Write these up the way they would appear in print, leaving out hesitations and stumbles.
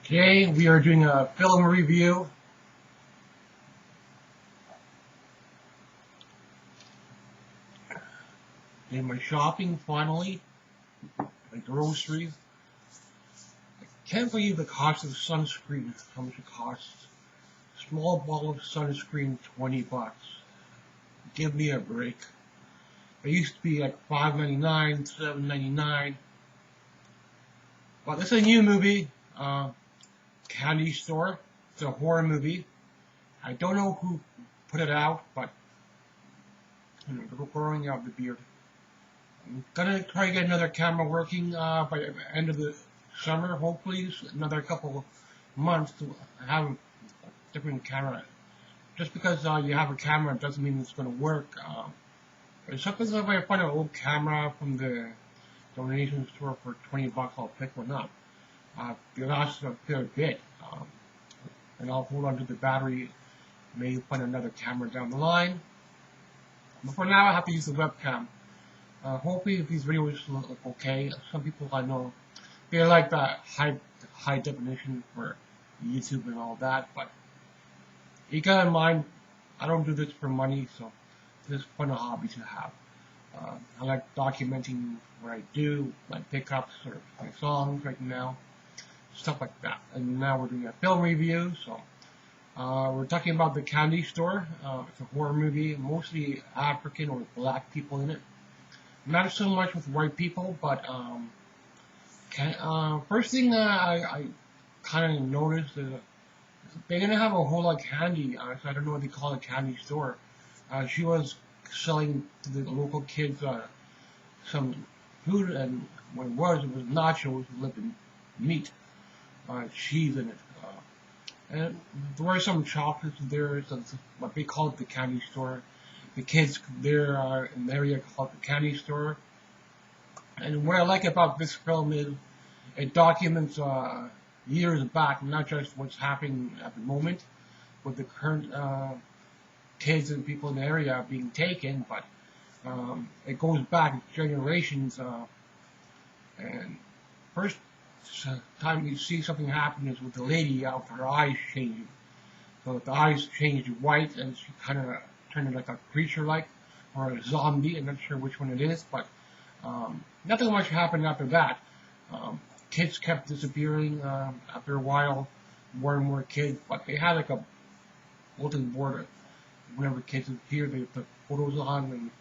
Today we are doing a film review. Did my shopping finally, my groceries. I can't believe the cost of sunscreen, how much it costs. Small bottle of sunscreen, $20. Give me a break. It used to be like $5.99, $7.99. But this is a new movie, Candy Store. It's a horror movie. I don't know who put it out, but growing out the beard. I'm gonna try to get another camera working by the end of the summer, hopefully another couple months to have a different camera. Just because you have a camera doesn't mean it's gonna work. Sometimes if I find an old camera from the donation store for $20, I'll pick one up. It lasts a fair bit, and I'll hold on to the battery. Maybe find another camera down the line. But for now, I have to use the webcam. Hopefully these videos look okay. Some people I know, they like that high definition for YouTube and all that, but you gotta in mind, I don't do this for money, so this is a fun hobby to have. I like documenting what I do, my pickups or my songs right now, stuff like that. And now we're doing a film review, so we're talking about The Candy Store. It's a horror movie, mostly African or black people in it. Not so much with white people, but first thing I kind of noticed is they're gonna have a whole lot of candy. So I don't know what they call a candy store. She was selling to the local kids some food, and what it was nachos with living meat, cheese in it. And there were some chocolates there, so what they call it the candy store. The kids there in the area call it the candy store. And what I like about this film is it documents years back, not just what's happening at the moment with the current kids and people in the area being taken, but it goes back generations. And first time you see something happen is with the lady out, her eyes changing. So the eyes changed white, and she kind of turned like a creature, like, or a zombie. I'm not sure which one it is, but nothing much happened after that. Kids kept disappearing after a while, more and more kids, but they had like a bulletin board. Whenever kids appeared, they put photos on, and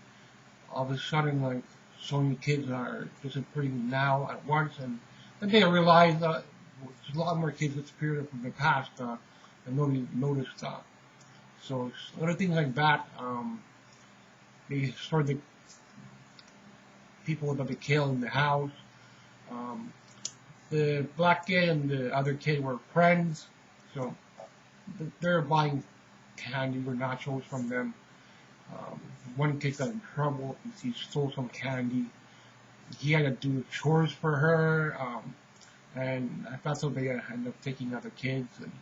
all of a sudden, like, so many kids are disappearing now at once, and then they realized that there's a lot more kids disappeared from the past, and nobody noticed. So other things like that, they started the people that they killed in the house. The black kid and the other kid were friends, so they're buying candy or nachos from them. One kid got in trouble because he stole some candy. He had to do chores for her, and I thought so they ended up taking other kids. And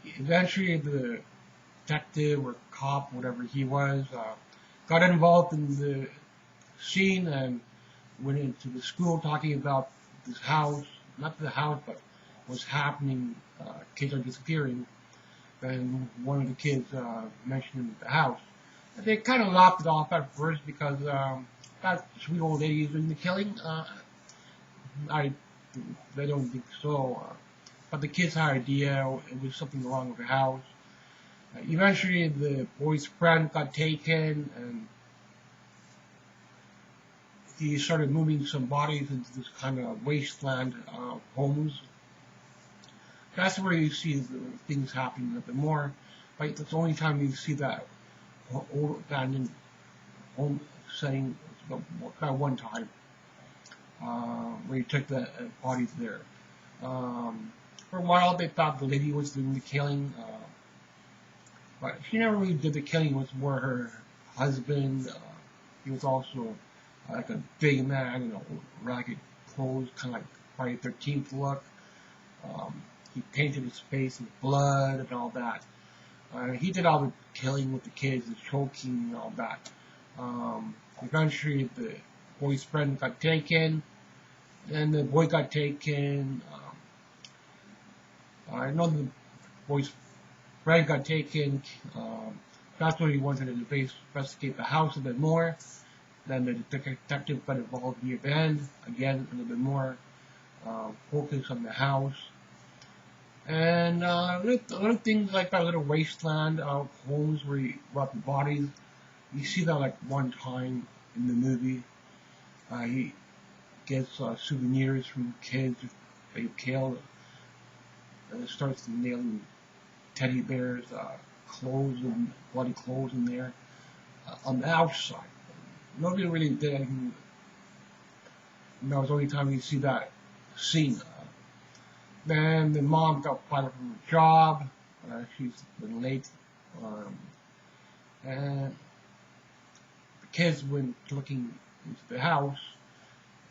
eventually, the detective or cop, whatever he was, got involved in the scene and went into the school talking about this house, not the house, but what's happening. Kids are disappearing. And one of the kids mentioned the house. And they kind of laughed it off at first because that sweet old lady is doing the killing. They don't think so. But the kids had an idea it was something wrong with the house. Eventually, the boy's friend got taken, and he started moving some bodies into this kind of wasteland homes. That's where you see the things happening a bit more. Like, that's the only time you see that old abandoned home setting, that one time, where you took the bodies there. For a while, they thought the lady was doing the killing, but she never really did the killing. It was more her husband. He was also like a big man, ragged clothes, kind of like Friday the 13th look. He painted his face with blood and all that. He did all the killing with the kids, the choking and all that. Eventually, the boy's friend got taken, and the boy got taken. I know the boy's friend got taken. That's what he wanted to investigate the house a bit more. Then the detective got involved near the end. Again, a little bit more focus on the house. And little things like that little wasteland homes where you brought the bodies. You see that like one time in the movie. He gets souvenirs from kids they killed. And it starts nailing teddy bears, clothes and bloody clothes in there on the outside. Nobody really did anything. And that was the only time you see that scene. Then the mom got fired from her job. She's been late. And the kids went looking into the house.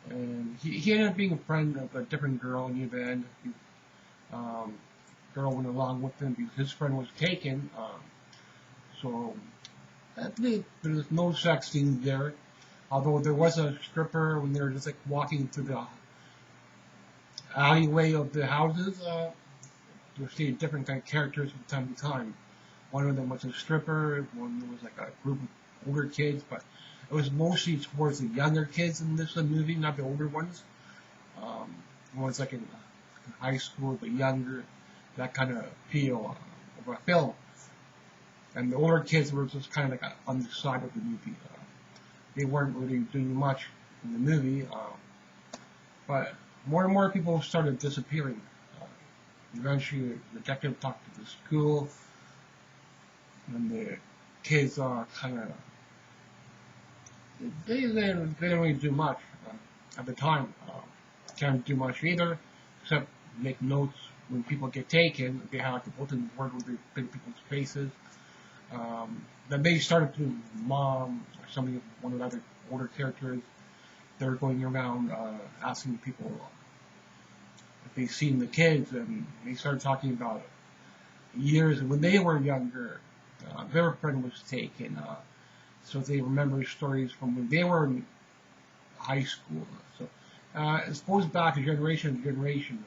And he ended up being a friend of a different girl near the end. Girl went along with him because his friend was taken. So there was no sex scenes there. Although there was a stripper when they were just like walking through the alleyway of the houses. You see different kind of characters from time to time. One of them was a stripper. One was like a group of older kids, but it was mostly towards the younger kids in this movie, not the older ones. One's like in high school, but younger, that kind of feel of a film. And the older kids were just kind of like on the side of the movie. They weren't really doing much in the movie, but more and more people started disappearing. Eventually, the detective talked to the school, and the kids kind of they didn't really do much at the time. Can't do much either, except make notes when people get taken. They have to bulletin board with the people's faces. Then they started to mom or somebody, one of the other older characters. They were going around asking people if they've seen the kids, and they started talking about years when they were younger. Their friend was taken, so they remember stories from when they were in high school. So it goes back a generation to generation.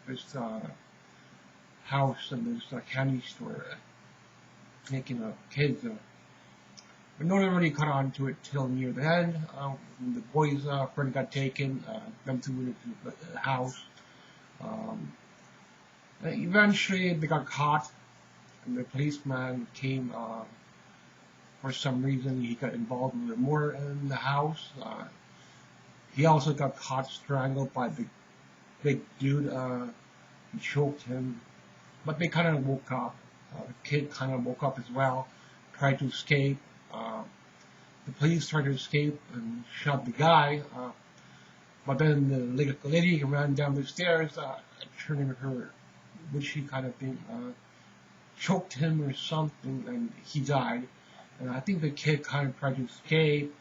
This house and this candy store taking kids. But no one really caught on to it till near the end. When the boy's friend got taken, them two went into the house. Eventually they got caught, and the policeman came. For some reason, he got involved a little more in the house. He also got caught strangled by the big dude. He choked him, but they kind of woke up. The kid kind of woke up as well, tried to escape. The police tried to escape and shot the guy, but then the lady ran down the stairs, turning her, which she kind of think choked him or something, and he died. And I think the kid kind of tried to escape.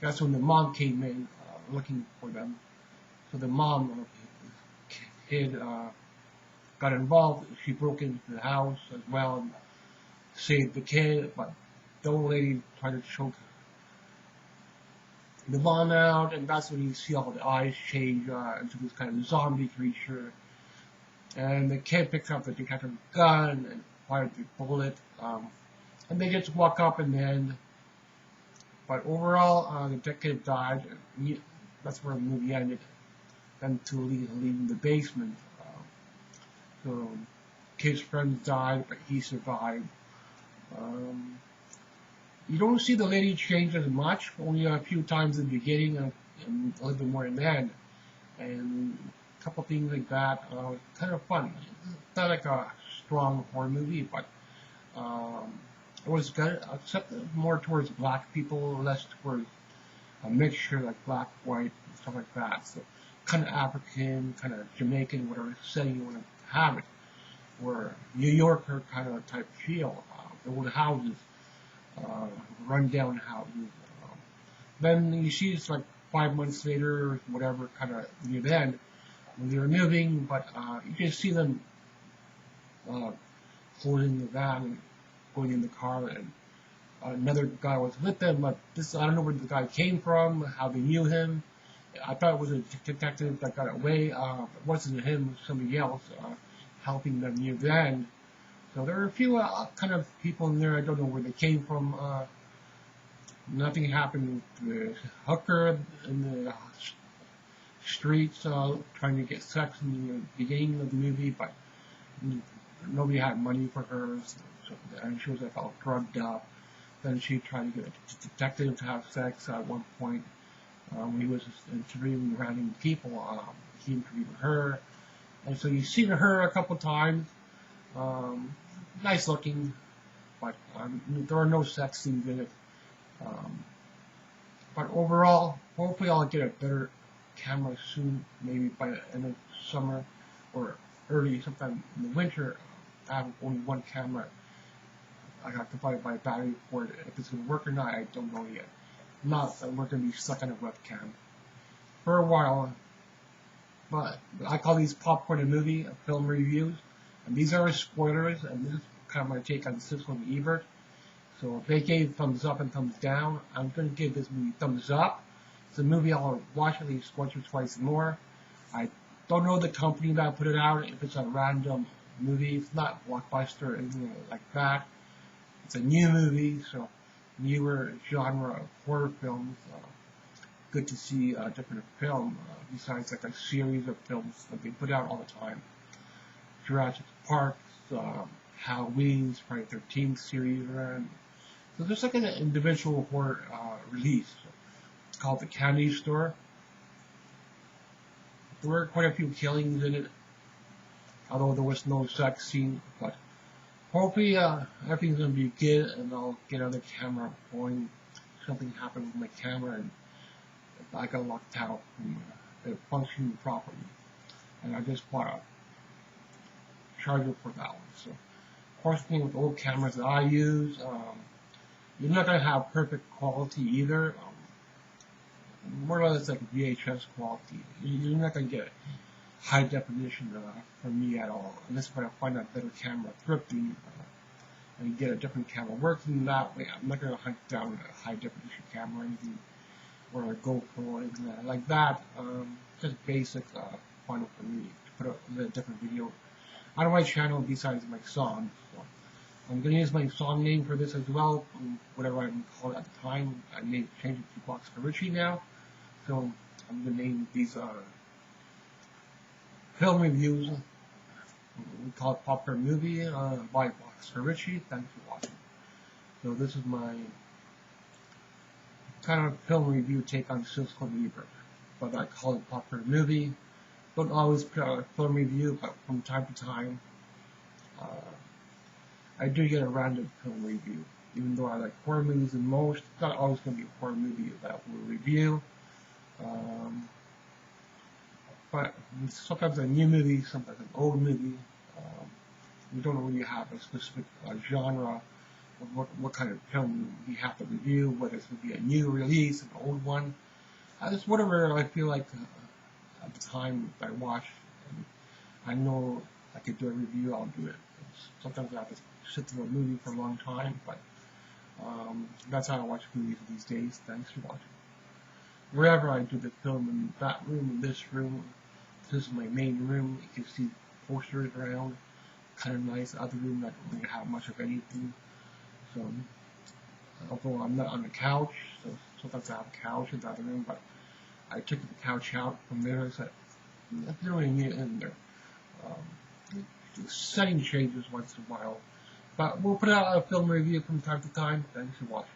That's when the mom came in looking for them. So the mom of the kid got involved. She broke into the house as well and saved the kid, but the old lady tried to choke the mom out, and that's when you see all the eyes change into this kind of zombie creature. And the kid picked up the detective's gun and fired the bullet. And they just walk up in the end. But overall, the detective died. And that's where the movie ended. Then to leaving the basement. So kid's friend died, but he survived. You don't see the lady change as much, only a few times in the beginning and a little bit more in the end. And a couple things like that, kind of fun. It's not like a strong horror movie, but it was good, except more towards black people, less towards a mixture like black, white, and stuff like that. So kind of African, kind of Jamaican, whatever setting you want to have it. Or New Yorker kind of type feel, the old houses, rundown houses. Then you see it's like 5 months later, or whatever, kind of near the end, when they were moving, but you can see them closing the van and going in the car, and another guy was with them, but this, I don't know where the guy came from, how they knew him, I thought it was a detective that got away. It wasn't him, it was somebody else helping them near the end. So there are a few kind of people in there. I don't know where they came from. Nothing happened with the hooker in the streets trying to get sex in the beginning of the movie, but nobody had money for her, and she was like all drugged up. Then she tried to get a detective to have sex at one point. He was interviewing random people. He interviewed her, and so you've seen her a couple times. Nice looking, but there are no sex scenes in it. But overall, hopefully I'll get a better camera soon, maybe by the end of summer or early sometime in the winter. I have only one camera. I have to buy a battery for it. If it's going to work or not, I don't know yet. Not that we're going to be stuck on a webcam for a while. But I call these popcorn and movie film reviews. And these are spoilers, and this is kind of my take on Siskel and Ebert. So if they gave thumbs up and thumbs down, I'm going to give this movie thumbs up. It's a movie I'll watch at least once or twice more. I don't know the company that put it out, if it's a random movie. It's not Blockbuster or anything like that. It's a new movie, so newer genre of horror films. Good to see a different film, besides like a series of films that they put out all the time. Jurassic Park, Halloween's, Friday the 13th series around. So there's like an individual horror release. It's called The Candy Store. There were quite a few killings in it, although there was no sex scene. But hopefully everything's going to be good, and I'll get another camera going. Something happened with my camera, and I got locked out from it functioning properly. And I just bought a charger for that one. So, of course, with old cameras that I use, you're not going to have perfect quality either. More or less like VHS quality. You're not going to get high definition from me at all, unless if I find a better camera thrifting and get a different camera working that way. I'm not going to hunt down a high definition camera or anything, or a GoPro or anything like that. Just basic fun for me to put a different video on my channel besides my songs. So I'm going to use my song name for this as well, whatever I'm called at the time. I may change it to Boxcar Richie now. So I'm going to name these film reviews. We call it Popcorn Movie by Boxcar Richie. Thanks for watching. So this is my kind of film review take on Siskel and Ebert, but I call it Popcorn Movie. Don't always put out a film review, but from time to time, I do get a random film review. Even though I like horror movies the most, it's not always going to be a horror movie that we'll review. But sometimes a new movie, sometimes an old movie. We don't really have a specific genre of what kind of film we have to review, whether it's going to be a new release, an old one. It's whatever I feel like at the time I watch. And I know I could do a review, I'll do it. Sometimes I have to sit through a movie for a long time, but that's how I watch movies these days. Thanks for watching. Wherever I do the film, in that room, in this room, this is my main room. You can see posters around, kind of nice. Other room, I don't really have much of anything. So, although I'm not on the couch, so sometimes I have a couch in the other room, but I took the couch out from there. So I don't really need it in there. The setting changes once in a while, but we'll put out a film review from time to time. Thanks for watching.